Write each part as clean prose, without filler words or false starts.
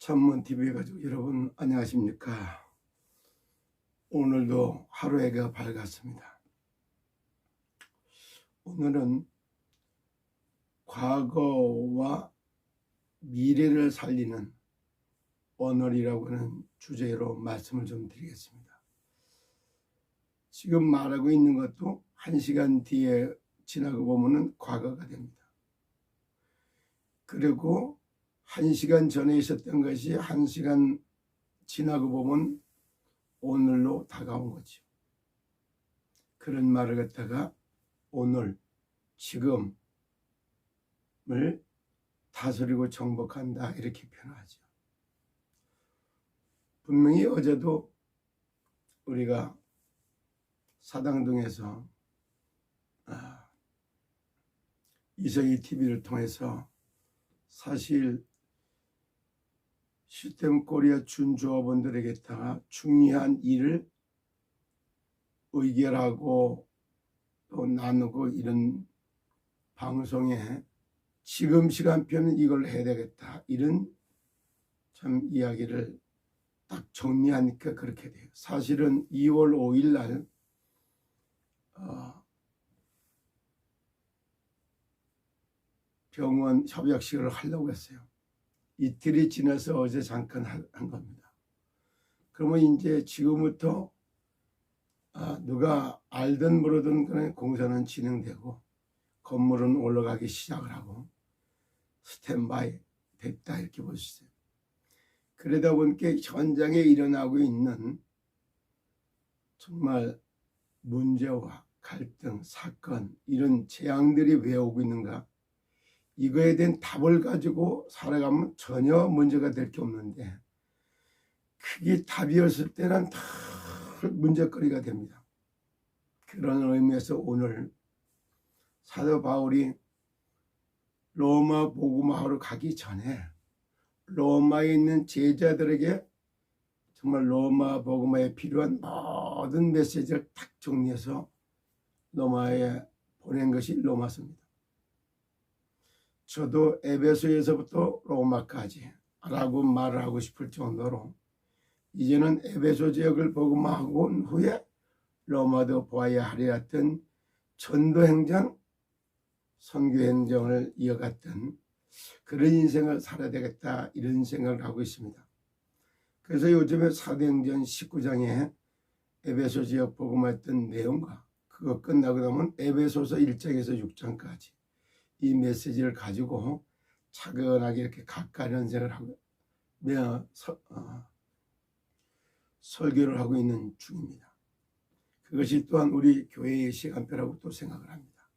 천문TV 가지고 여러분 안녕하십니까. 오늘도 하루해가 밝았습니다. 오늘은 과거와 미래를 살리는 오늘이라고 하는 주제로 말씀을 좀 드리겠습니다. 지금 말하고 있는 것도 1시간 뒤에 지나고 보면 과거가 됩니다. 그리고 1시간 전에 있었던 것이 1시간 지나고 보면 오늘로 다가온 거죠. 그런 말을 갖다가 오늘, 지금을 다스리고 정복한다 이렇게 표현하죠. 분명히 어제도 우리가 사당동에서 이성희 TV를 통해서 사실 시스템 코리아 준조합원들에게다가 중요한 일을 의결하고 또 나누고 이런 방송에 지금 시간표는 이걸 해야 되겠다 이런 참 이야기를 딱 정리하니까 그렇게 돼요. 사실은 2월 5일 날 병원 협약식을 하려고 했어요. 이틀이 지나서 어제 잠깐 한 겁니다. 그러면 이제 지금부터 누가 알든 모르든 그런 공사는 진행되고 건물은 올라가기 시작을 하고 스탠바이 됐다 이렇게 볼 수 있어요. 그러다 보니까 현장에 일어나고 있는 정말 문제와 갈등, 사건 이런 재앙들이 왜 오고 있는가, 이거에 대한 답을 가지고 살아가면 전혀 문제가 될 게 없는데 그게 답이었을 때는 다 문제거리가 됩니다. 그런 의미에서 오늘 사도 바울이 로마 복음화로 가기 전에 로마에 있는 제자들에게 정말 로마 복음화에 필요한 모든 메시지를 딱 정리해서 로마에 보낸 것이 로마서입니다. 저도 에베소에서부터 로마까지 라고 말을 하고 싶을 정도로 이제는 에베소 지역을 복음화하고 온 후에 로마도 보아야 하리라 했던 전도행정, 선교행정을 이어갔던 그런 인생을 살아야 되겠다 이런 생각을 하고 있습니다. 그래서 요즘에 사도행전 19장에 에베소 지역 복음화했던 내용과 그거 끝나고 나면 에베소서 1장에서 6장까지 이 메시지를 가지고 차근하게 이렇게 각각 연생을 하고 설교를 하고 있는 중입니다. 그것이 또한 우리 교회의 시간표라고 또 생각을 합니다.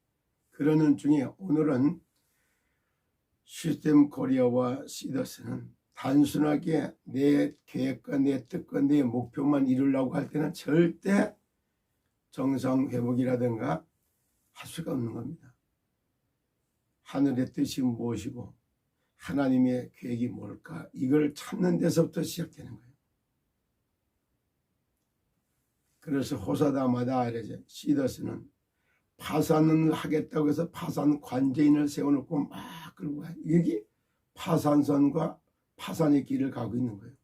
그러는 중에 오늘은 시스템 코리아와 시더스는 단순하게 내 계획과 내 뜻과 내 목표만 이루려고 할 때는 절대 정상 회복이라든가 할 수가 없는 겁니다. 하늘의 뜻이 무엇이고 하나님의 계획이 뭘까, 이걸 찾는 데서부터 시작되는 거예요. 그래서 호사다마다 이러죠. 시더스는 파산을 하겠다고 해서 파산 관제인을 세워놓고 막 끌고 가요. 여기 파산선과 파산의 길을 가고 있는 거예요.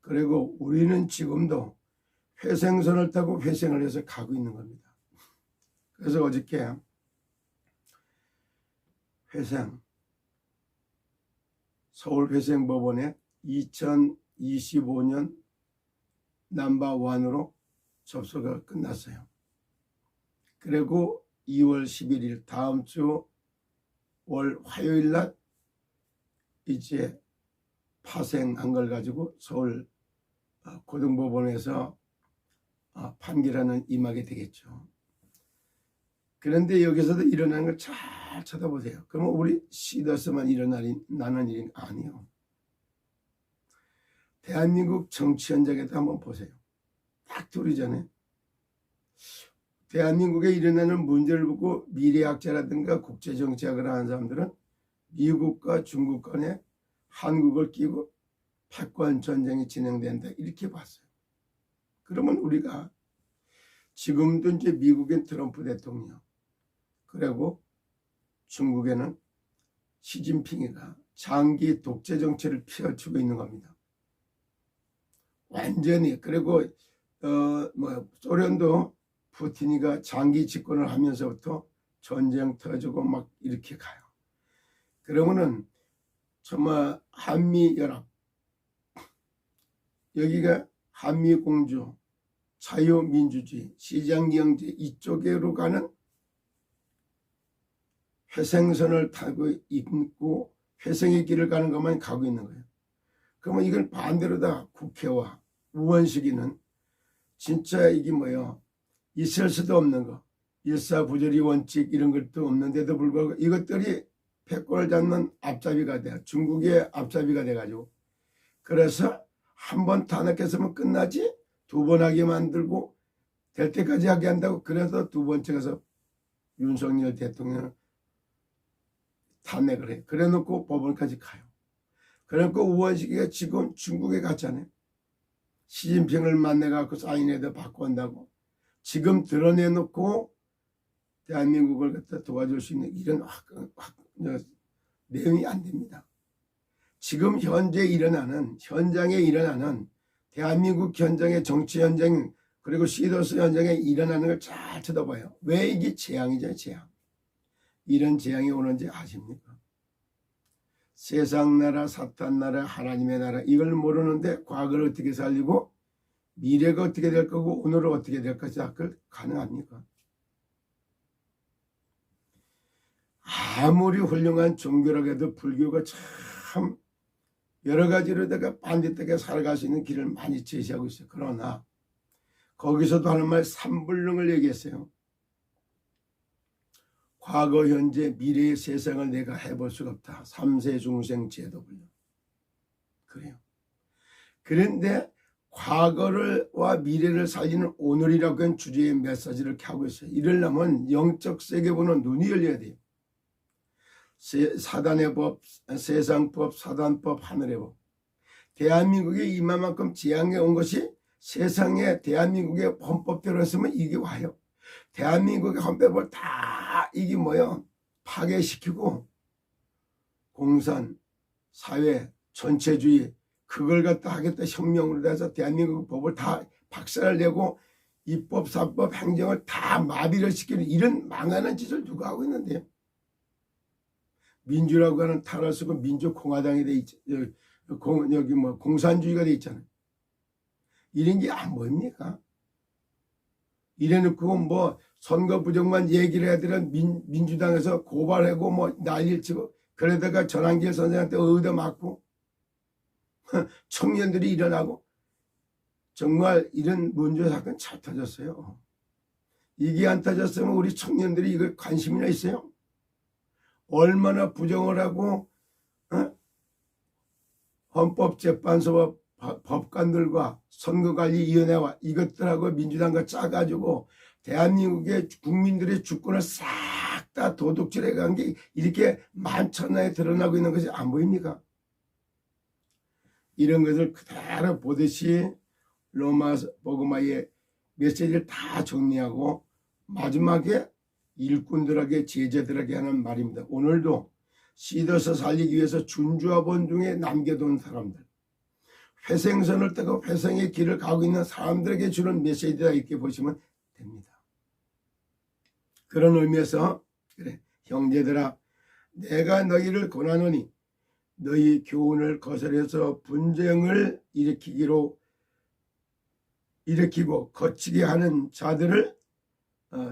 그리고 우리는 지금도 회생선을 타고 회생을 해서 가고 있는 겁니다. 그래서 어저께 회생, 서울회생법원에 2025년 넘버1으로 접수가 끝났어요. 그리고 2월 11일 다음 주 월 화요일 날 이제 파생한 걸 가지고 서울 고등법원에서 판결하는 임하게 되겠죠. 그런데 여기서도 일어나는 걸 잘 쳐다보세요. 그러면 우리 시더스만 일어나는 일이 아니에요. 대한민국 정치 현장에도 한번 보세요. 딱 둘이 전에 대한민국에 일어나는 문제를 보고 미래학자라든가 국제정치학을 하는 사람들은 미국과 중국 간에 한국을 끼고 패권 전쟁이 진행된다 이렇게 봤어요. 그러면 우리가 지금도 이제 미국엔 트럼프 대통령, 그리고 중국에는 시진핑이가 장기 독재 정치를 펼치고 있는 겁니다. 완전히. 그리고 소련도 푸틴이가 장기 집권을 하면서부터 전쟁 터지고 막 이렇게 가요. 그러면은 정말 한미연합, 여기가 한미공주, 자유민주주의, 시장경제 이쪽으로 가는 회생선을 타고 있고 회생의 길을 가는 것만 가고 있는 거예요. 그러면 이걸 반대로 다 국회와 우원식이는 진짜 이게 뭐예요? 있을 수도 없는 거, 일사부조리 원칙 이런 것도 없는데도 불구하고 이것들이 패권을 잡는 앞잡이가 돼. 중국의 앞잡이가 돼가지고. 그래서 한 번 탄핵했으면 끝나지 두 번 하게 만들고 될 때까지 하게 한다고. 그래서 두 번째 가서 윤석열 대통령을 탄핵을 해. 그래 놓고 법원까지 가요. 그래놓고 우원식이가 지금 중국에 갔잖아요. 시진핑을 만나갖고 사인회도 받고 온다고. 지금 드러내놓고 대한민국을 갖다 도와줄 수 있는 이런 내용이 안 됩니다. 지금 현재 일어나는, 현장에 일어나는 대한민국 현장의 정치 현장, 그리고 시도스 현장에 일어나는 걸 잘 쳐다봐요. 왜 이게 재앙이죠, 재앙. 이런 재앙이 오는지 아십니까? 세상 나라, 사탄 나라, 하나님의 나라, 이걸 모르는데 과거를 어떻게 살리고 미래가 어떻게 될 거고 오늘은 어떻게 될 것이 가능합니까? 아무리 훌륭한 종교라고 해도 불교가 참 여러 가지로다가 반듯하게 살아갈 수 있는 길을 많이 제시하고 있어요. 그러나 거기서도 하는 말 삼불능을 얘기했어요. 과거, 현재, 미래의 세상을 내가 해볼 수가 없다. 삼세 중생 제도불능. 그래요. 그런데 과거와 미래를 살리는 오늘이라고 하는 주제의 메시지를 이렇게 하고 있어요. 이러려면 영적 세계보는 눈이 열려야 돼요. 사단의 법, 세상법, 사단법, 하늘의 법. 대한민국에 이만큼 재앙이 온 것이 세상에 대한민국의 헌법대로 했으면 이게 와요. 대한민국의 헌법을 다 이게 뭐야 파괴시키고 공산, 사회, 전체주의 그걸 갖다 하겠다 혁명으로 해서 대한민국 법을 다 박살을 내고 입법, 사법, 행정을 다 마비를 시키는 이런 망하는 짓을 누가 하고 있는데요. 민주라고 하는 탈을 쓰고 민주공화당이 돼 있죠. 여기 뭐 공산주의가 돼 있잖아요. 이런 게 안 보입니까? 이래놓고 뭐 선거 부정만 얘기를 해야 되는 민주당에서 고발하고 뭐 난리를 치고 그러다가 전환길 선생한테 얻어 맞고 청년들이 일어나고 정말 이런 문제 사건 잘 터졌어요. 이게 안 터졌으면 우리 청년들이 이거 관심이나 있어요? 얼마나 부정을 하고 헌법재판소와 법관들과 선거관리위원회와 이것들하고 민주당과 짜가지고 대한민국의 국민들의 주권을 싹 다 도둑질해 간 게 이렇게 만천하에 드러나고 있는 것이 안 보입니까? 이런 것을 그대로 보듯이 로마 복음화의 메시지를 다 정리하고 마지막에 일꾼들에게 제자들에게 하는 말입니다. 오늘도 시더서 살리기 위해서 준주하본 중에 남겨둔 사람들, 회생선을 타고 회생의 길을 가고 있는 사람들에게 주는 메시지다 이렇게 보시면 됩니다. 그런 의미에서 그래 형제들아 내가 너희를 권하노니 너희 교훈을 거스려서 분쟁을 일으키고 거치게 하는 자들을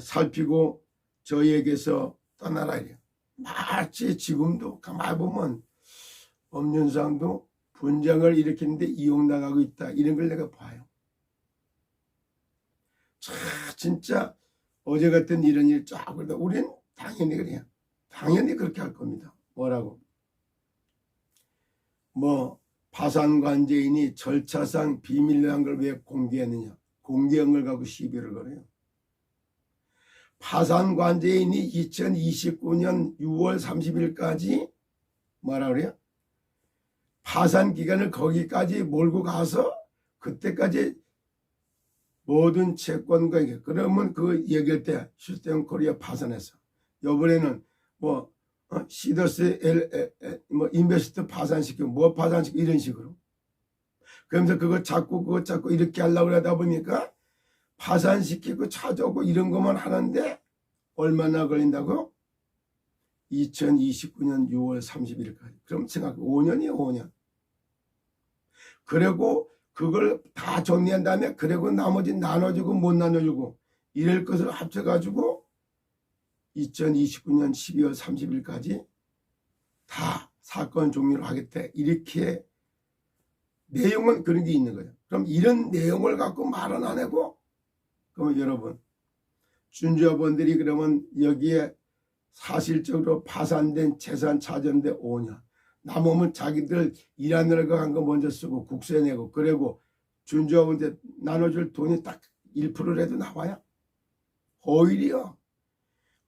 살피고 저희에게서 떠나라 이래요. 마치 지금도 가만히 보면 법륜상도 분쟁을 일으키는데 이용당하고 있다 이런 걸 내가 봐요. 진짜 어제 같은 이런 일 쫙 그러다 우리는 당연히 그래요. 당연히 그렇게 할 겁니다. 뭐라고? 뭐 파산관제인이 절차상 비밀로 한 걸 왜 공개했느냐. 공개한 걸 갖고 시비를 걸어요. 파산관제인이 2029년 6월 30일까지 뭐라 그래요? 파산 기간을 거기까지 몰고 가서 그때까지 모든 채권과 그러면 그 얘기할 때 시스템 코리아 파산해서 이번에는 뭐 시더스 뭐 인베스트 파산시키고 뭐 파산시키고 이런 식으로. 그러면서 그거 자꾸 이렇게 하려고 하다 보니까 파산시키고 찾아오고 이런 것만 하는데 얼마나 걸린다고? 2029년 6월 30일까지. 그럼 생각해. 5년이에요, 5년. 그리고 그걸 다 정리한 다음에 그리고 나머지 나눠주고 못 나눠주고 이럴 것을 합쳐가지고 2029년 12월 30일까지 다 사건 종료를 하겠다. 이렇게 내용은 그런 게 있는 거예요. 그럼 이런 내용을 갖고 말은 안 하고, 그러면 여러분, 준주여러분들이 그러면 여기에 사실적으로 파산된 재산 찾았는데 5년. 남으면 자기들 일하느라고 한 거 먼저 쓰고 국세 내고 그리고 준주여러분들 나눠줄 돈이 딱 1%라도 나와요. 오히려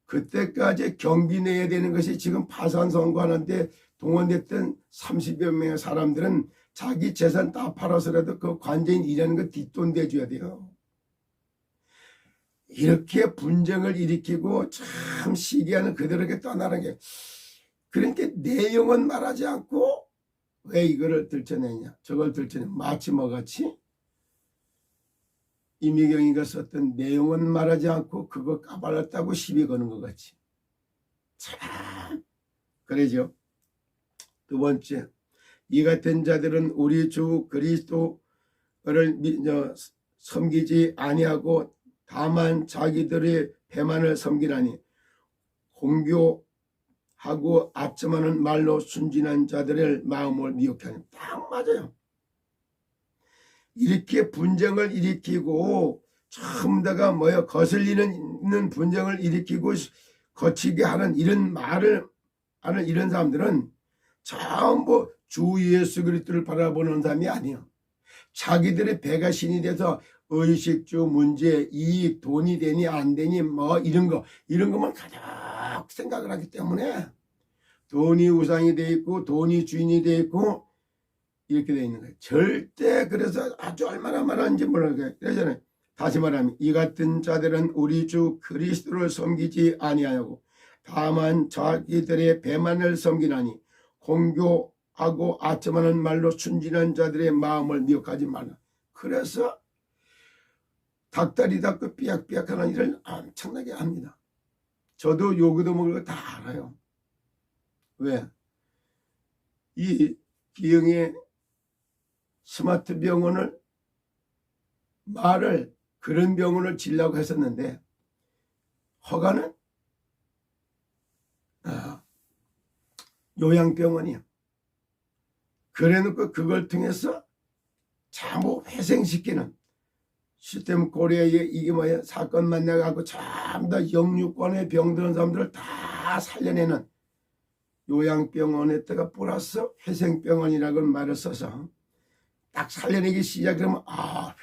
그때까지 경비 내야 되는 것이 지금 파산 선고하는데 동원됐던 30여 명의 사람들은 자기 재산 다 팔아서라도 그 관제인 일하는 거 뒷돈 대줘야 돼요. 이렇게 분쟁을 일으키고 참 시기하는 그들에게 떠나는 게, 그러니까 내용은 말하지 않고 왜 이거를 들춰내냐 저걸 들춰내. 마치 뭐같이 이미경이가 썼던 내용은 말하지 않고 그거 까발렸다고 시비 거는 것 같이. 참 그러죠. 두 번째, 이 같은 자들은 우리 주 그리스도를 섬기지 아니하고 다만 자기들의 배만을 섬기나니 공교하고 아첨하는 말로 순진한 자들의 마음을 미혹해 하는. 딱 맞아요. 이렇게 분쟁을 일으키고 처음다가 거슬리는 분쟁을 일으키고 거치게 하는 이런 말을 하는 이런 사람들은 전부 주 예수 그리스도를 바라보는 사람이 아니에요. 자기들의 배가 신이 돼서 의식주 문제, 이익, 돈이 되니 안 되니 뭐 이런 것만 가득 생각을 하기 때문에 돈이 우상이 돼 있고 돈이 주인이 돼 있고 이렇게 돼 있는 거예요. 절대. 그래서 아주 얼마나 말하는지 모르겠어요. 그러잖아요. 다시 말하면 이 같은 자들은 우리 주 그리스도를 섬기지 아니하고 다만 자기들의 배만을 섬기나니 공교하고 아첨하는 말로 순진한 자들의 마음을 미혹하지 말라. 그래서 닭다리 닦고 삐약삐약하는 일을 엄청나게 합니다. 저도 요구도 먹을 거 다 알아요. 왜? 이 기영의 스마트 병원을 그런 병원을 지으려고 했었는데 허가는 요양병원이야. 그래놓고 그걸 통해서 전부 회생시키는 시스템 코리아에 이게 뭐야 사건 만나가고 전부 영유권에 병드는 사람들을 다 살려내는 요양병원에다가 플러스 회생병원이라고 말을 써서 딱 살려내기 시작하면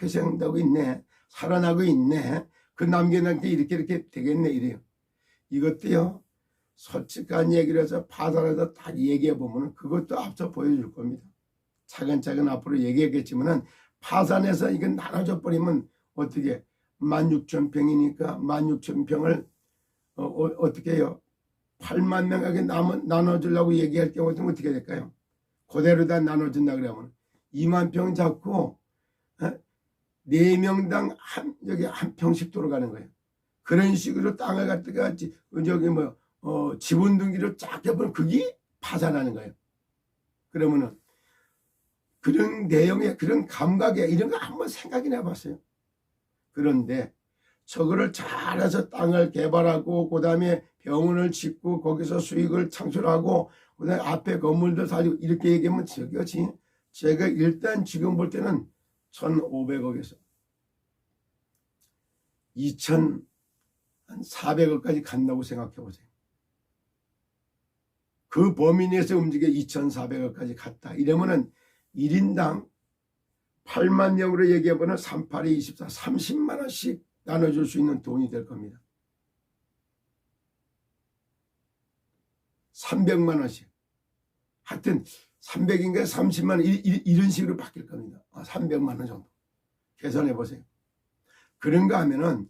회생되고 있네, 살아나고 있네, 그 남겨놓게 이렇게 되겠네 이래요. 이것도요 솔직한 얘기를 해서 파산해서 다 얘기해 보면 그것도 앞서 보여줄 겁니다. 차근차근 앞으로 얘기하겠지만은 파산해서 이건 나눠져 버리면 어떻게 16,000평이니까 16,000평을 어떻게 해요? 8만 명에게 나눠주려고 얘기할 경우는 어떻게 될까요? 그대로 다 나눠준다 그러면 2만 평 잡고 4명당 여기 한 평씩 돌아가는 거예요. 그런 식으로 땅을 갖다가 지분 등기로 쫙 해보면 그게 파산하는 거예요. 그러면은 그런 내용에 그런 감각에 이런 거 한번 생각이나 해봤어요. 그런데 저거를 잘해서 땅을 개발하고 그 다음에 병원을 짓고 거기서 수익을 창출하고 그 다음에 앞에 건물도 사고 이렇게 얘기하면 저거지. 제가 일단 지금 볼 때는 1,500억에서 2,400억까지 간다고 생각해 보세요. 그 범위 내에서 움직여 2,400억까지 갔다. 이러면은 1인당 8만 명으로 얘기해보면 38에 24, 30만 원씩 나눠줄 수 있는 돈이 될 겁니다. 300만 원씩. 하여튼 300인가 30만 원 이런 식으로 바뀔 겁니다. 300만 원 정도. 계산해 보세요. 그런가 하면은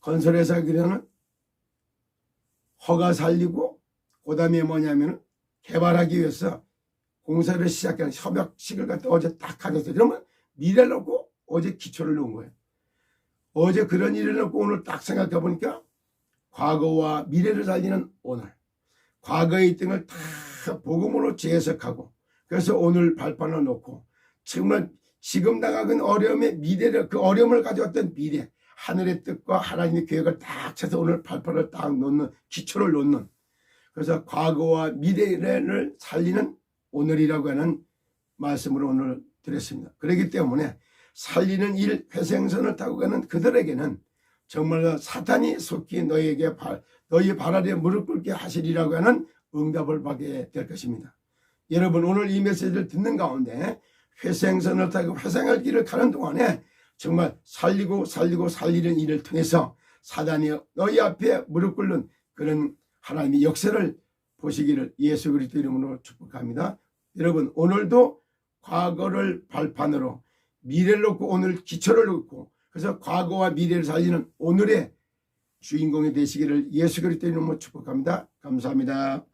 건설회사 하기로는 허가 살리고 그 다음에 뭐냐면 개발하기 위해서 공사를 시작하는 협약식을 갖다 어제 딱 가졌어요. 그러면 미래를 놓고 어제 기초를 놓은 거예요. 어제 그런 일을 놓고 오늘 딱 생각해 보니까 과거와 미래를 살리는 오늘, 과거의 있던 다 복음으로 재해석하고, 그래서 오늘 발판을 놓고 정말 지금 나가는 어려움의 미래를, 그 어려움을 가져왔던 미래, 하늘의 뜻과 하나님의 계획을 딱 쳐서 오늘 발판을 딱 놓는, 기초를 놓는, 그래서 과거와 미래를 살리는 오늘이라고 하는 말씀을 오늘 드렸습니다. 그렇기 때문에 살리는 일, 회생선을 타고 가는 그들에게는 정말 사탄이 속히 너희에게 너희 발 아래 무릎 꿇게 하시리라고 하는 응답을 받게 될 것입니다. 여러분, 오늘 이 메시지를 듣는 가운데 회생선을 타고 회생할 길을 가는 동안에 정말 살리는 일을 통해서 사단이 너희 앞에 무릎 꿇는 그런 하나님의 역사를 보시기를 예수 그리스도 이름으로 축복합니다. 여러분, 오늘도 과거를 발판으로 미래를 놓고 오늘 기초를 놓고, 그래서 과거와 미래를 살리는 오늘의 주인공이 되시기를 예수 그리스도 이름으로 축복합니다. 감사합니다.